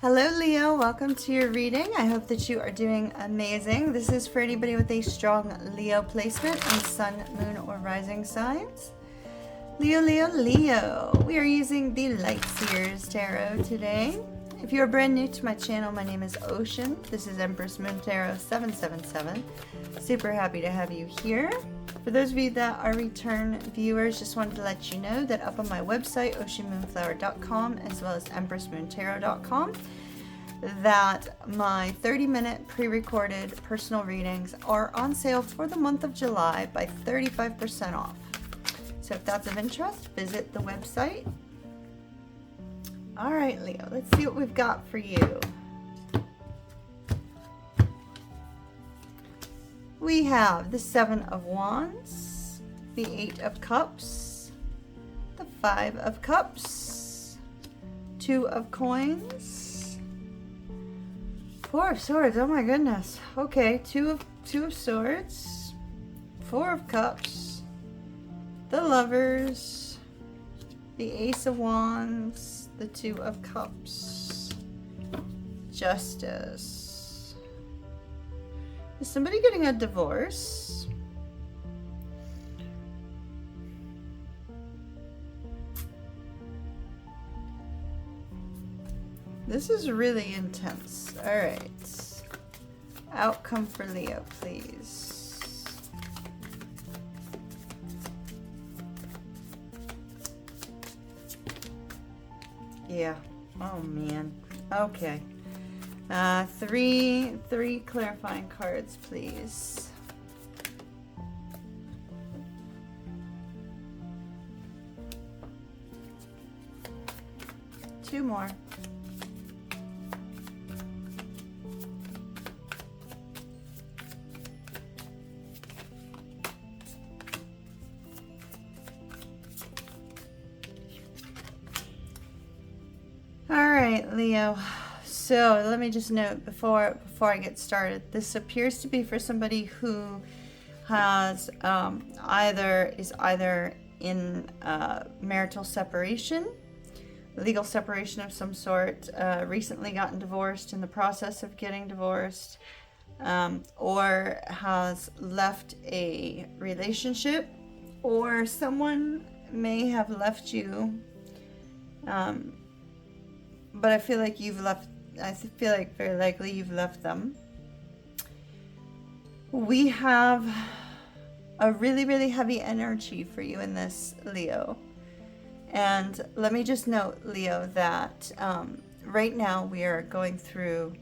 Hello Leo, welcome to your reading. I hope that you are doing amazing. This is for anybody with a strong Leo placement in sun, moon, or rising signs. Leo, Leo, Leo. We are using the Light Seers Tarot today. If you are brand new to my channel, my name is Ocean. This is Empress Moon Tarot 777. Super happy to have you here. For those of you that are return viewers, just wanted to let you know that up on my website, oceanmoonflower.com, as well as empressmoontarot.com, that my 30-minute pre-recorded personal readings are on sale for the month of July by 35% off. So if that's of interest, visit the website. All right, Leo, let's see what we've got for you. We have the Seven of Wands, the Eight of Cups, the Five of Cups, Two of Coins, Four of Swords. Oh my goodness. Okay, Two of Swords, Four of Cups, the Lovers, the Ace of Wands, the Two of Cups, Justice. Is somebody getting a divorce? This is really intense. All right. Outcome for Leo, please. Yeah. Oh, man. Okay. Three clarifying cards, please. Two more. All right, Leo. So let me just note before I get started, this appears to be for somebody who has is either in marital separation, legal separation of some sort, recently gotten divorced, in the process of getting divorced, or has left a relationship, or someone may have left you, but I feel like I feel like very likely you've left them. We have a really, really heavy energy for you in this, Leo. And let me just note, Leo, that right now we are going through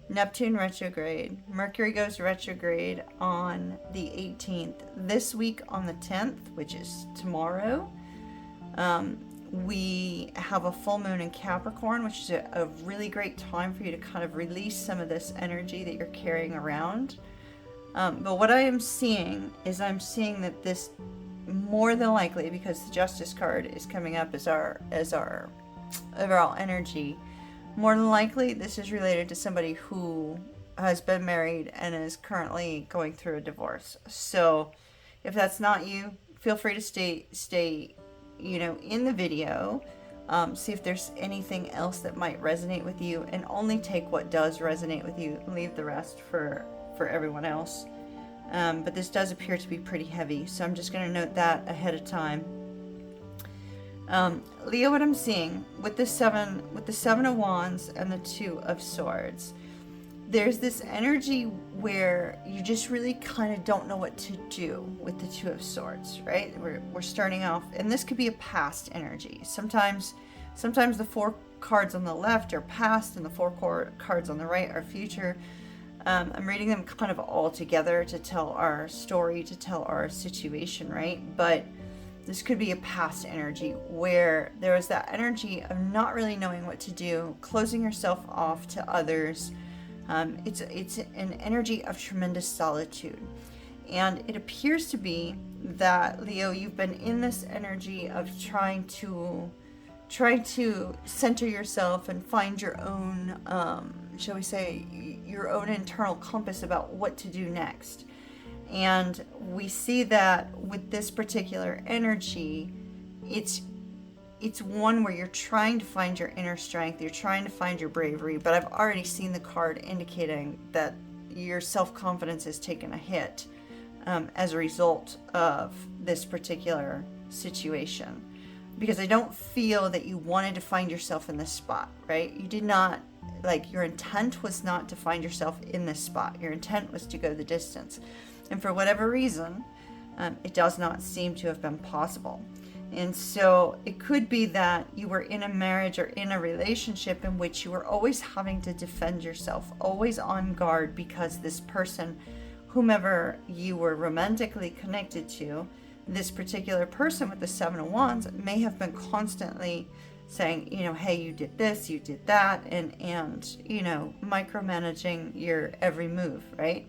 Neptune retrograde. Mercury goes retrograde on the 18th. This week on the 10th, which is tomorrow, we have a full moon in Capricorn, which is a really great time for you to kind of release some of this energy that you're carrying around. But what I am seeing is I'm seeing that this, more than likely, because the Justice card is coming up as our overall energy, more than likely this is related to somebody who has been married and is currently going through a divorce. So if that's not you, feel free to stay in the video, see if there's anything else that might resonate with you, and only take what does resonate with you, leave the rest for everyone else. But this does appear to be pretty heavy, so I'm just going to note that ahead of time. Leo, what I'm seeing with the Seven of Wands and the Two of Swords, there's this energy where you just really kind of don't know what to do with the Two of Swords, right? We're starting off, and this could be a past energy. Sometimes the four cards on the left are past and the four cards on the right are future. I'm reading them kind of all together to tell our story, to tell our situation, right? But this could be a past energy where there is that energy of not really knowing what to do, closing yourself off to others. It's an energy of tremendous solitude. And it appears to be that, Leo, you've been in this energy of trying to center yourself and find your own, shall we say, your own internal compass about what to do next. And we see that with this particular energy, it's it's one where you're trying to find your inner strength, you're trying to find your bravery, but I've already seen the card indicating that your self-confidence has taken a hit as a result of this particular situation. Because I don't feel that you wanted to find yourself in this spot, right? You did not, like, your intent was not to find yourself in this spot. Your intent was to go the distance. And for whatever reason, it does not seem to have been possible. And so it could be that you were in a marriage or in a relationship in which you were always having to defend yourself, always on guard, because this person, whomever you were romantically connected to, this particular person with the Seven of Wands may have been constantly saying, you know, hey, you did this, you did that, and you know, micromanaging your every move, right?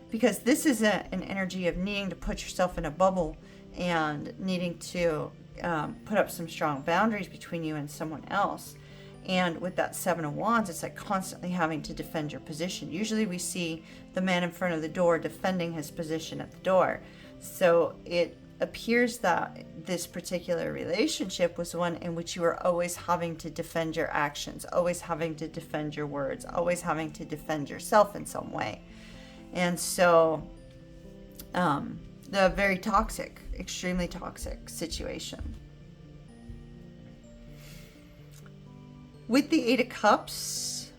Because this is an energy of needing to put yourself in a bubble and needing to put up some strong boundaries between you and someone else. And with that Seven of Wands, it's like constantly having to defend your position. Usually we see the man in front of the door defending his position at the door. So it appears that this particular relationship was one in which you were always having to defend your actions, always having to defend your words, always having to defend yourself in some way. And so the very toxic, extremely toxic situation. With the Eight of Cups,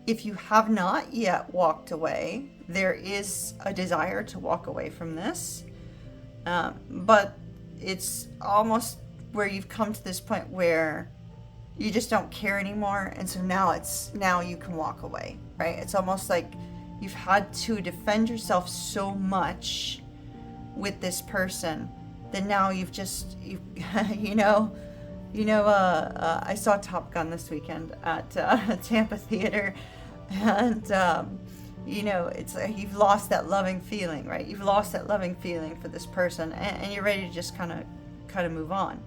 if you have not yet walked away, there is a desire to walk away from this. But it's almost where you've come to this point where you just don't care anymore. And so now you can walk away, right? It's almost like you've had to defend yourself so much with this person that now I saw Top Gun this weekend at Tampa Theater, and it's like you've lost that loving feeling, right? You've lost that loving feeling for this person, and you're ready to just kind of move on.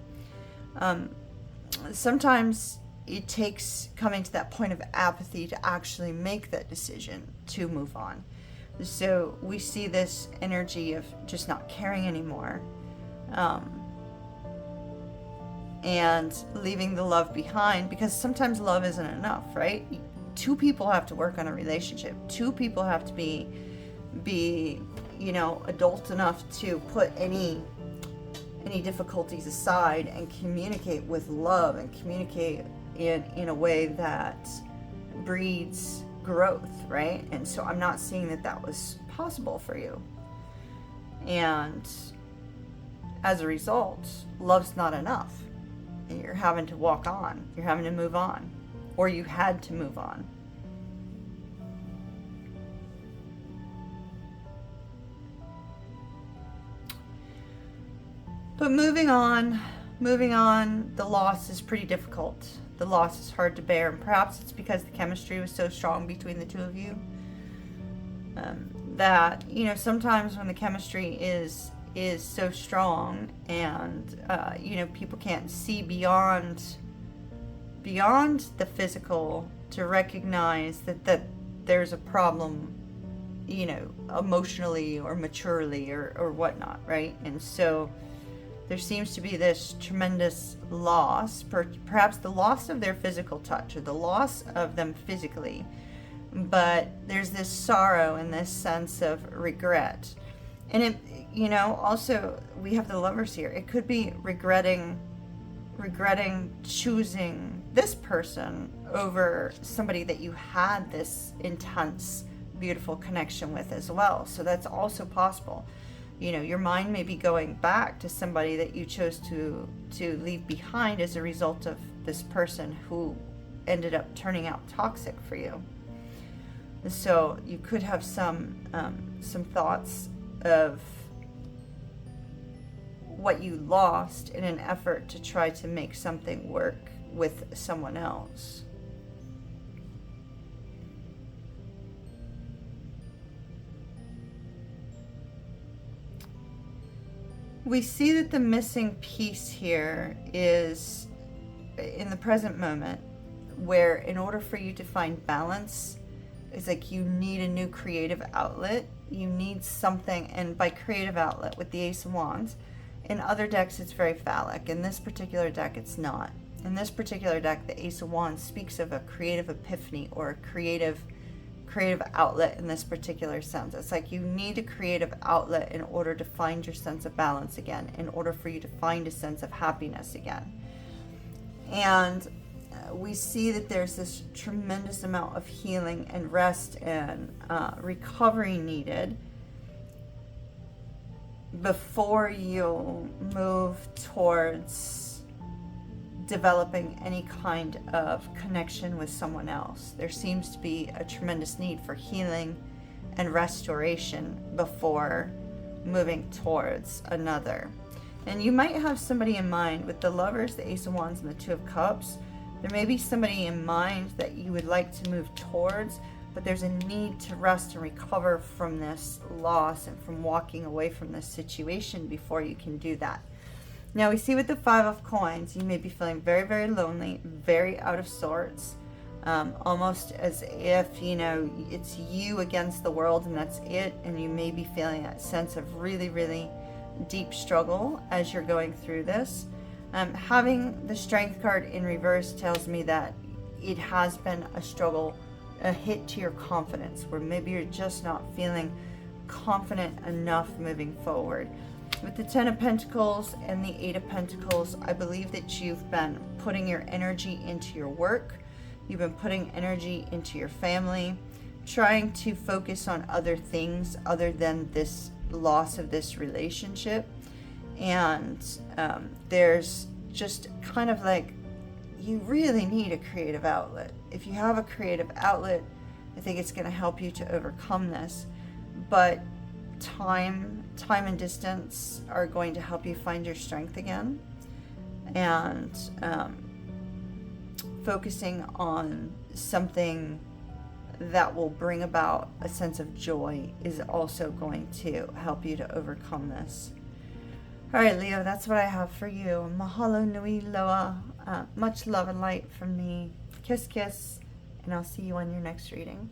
Sometimes it takes coming to that point of apathy to actually make that decision to move on. So we see this energy of just not caring anymore, and leaving the love behind, because sometimes love isn't enough, right? Two people have to work on a relationship. Two people have to be adult enough to put any difficulties aside and communicate with love and communicate in a way that breeds growth, right? And so I'm not seeing that was possible for you. And as a result, love's not enough. And you're having to walk on. You're having to move on. Or you had to move on. But moving on, the loss is pretty difficult. The loss is hard to bear, and perhaps it's because the chemistry was so strong between the two of you, that sometimes when the chemistry is so strong, and people can't see beyond the physical to recognize that there's a problem, emotionally or maturely or whatnot, right? And so there seems to be this tremendous loss, perhaps the loss of their physical touch or the loss of them physically, but there's this sorrow and this sense of regret. And it, also we have the Lovers here. It could be regretting choosing this person over somebody that you had this intense, beautiful connection with as well. So that's also possible. Your mind may be going back to somebody that you chose to leave behind as a result of this person who ended up turning out toxic for you. So you could have some thoughts of what you lost in an effort to try to make something work with someone else. We see that the missing piece here is in the present moment, where in order for you to find balance, it's like you need a new creative outlet. You need something, and by creative outlet with the Ace of Wands, In other decks, it's very phallic. In this particular deck, it's not. In this particular deck, the Ace of Wands speaks of a creative epiphany or a creative outlet in this particular sense. It's like you need a creative outlet in order to find your sense of balance again, in order for you to find a sense of happiness again. And we see that there's this tremendous amount of healing and rest and recovery needed before you move towards developing any kind of connection with someone else. There seems to be a tremendous need for healing and restoration before moving towards another. And you might have somebody in mind with the Lovers, the Ace of Wands, and the Two of Cups. There may be somebody in mind that you would like to move towards, but there's a need to rest and recover from this loss and from walking away from this situation before you can do that. Now we see with the Five of Coins, you may be feeling very, very lonely, very out of sorts, almost as if, you know, it's you against the world and that's it, and you may be feeling that sense of really, really deep struggle as you're going through this. Having the Strength card in reverse tells me that it has been a struggle, a hit to your confidence, where maybe you're just not feeling confident enough moving forward. With the Ten of Pentacles and the Eight of Pentacles, I believe that you've been putting your energy into your work. You've been putting energy into your family, trying to focus on other things other than this loss of this relationship. And there's just kind of like, you really need a creative outlet. If you have a creative outlet, I think it's going to help you to overcome this. But time and distance are going to help you find your strength again. And focusing on something that will bring about a sense of joy is also going to help you to overcome this. All right, Leo, that's what I have for you. Mahalo nui loa. Much love and light from me. Kiss, kiss, and I'll see you on your next reading.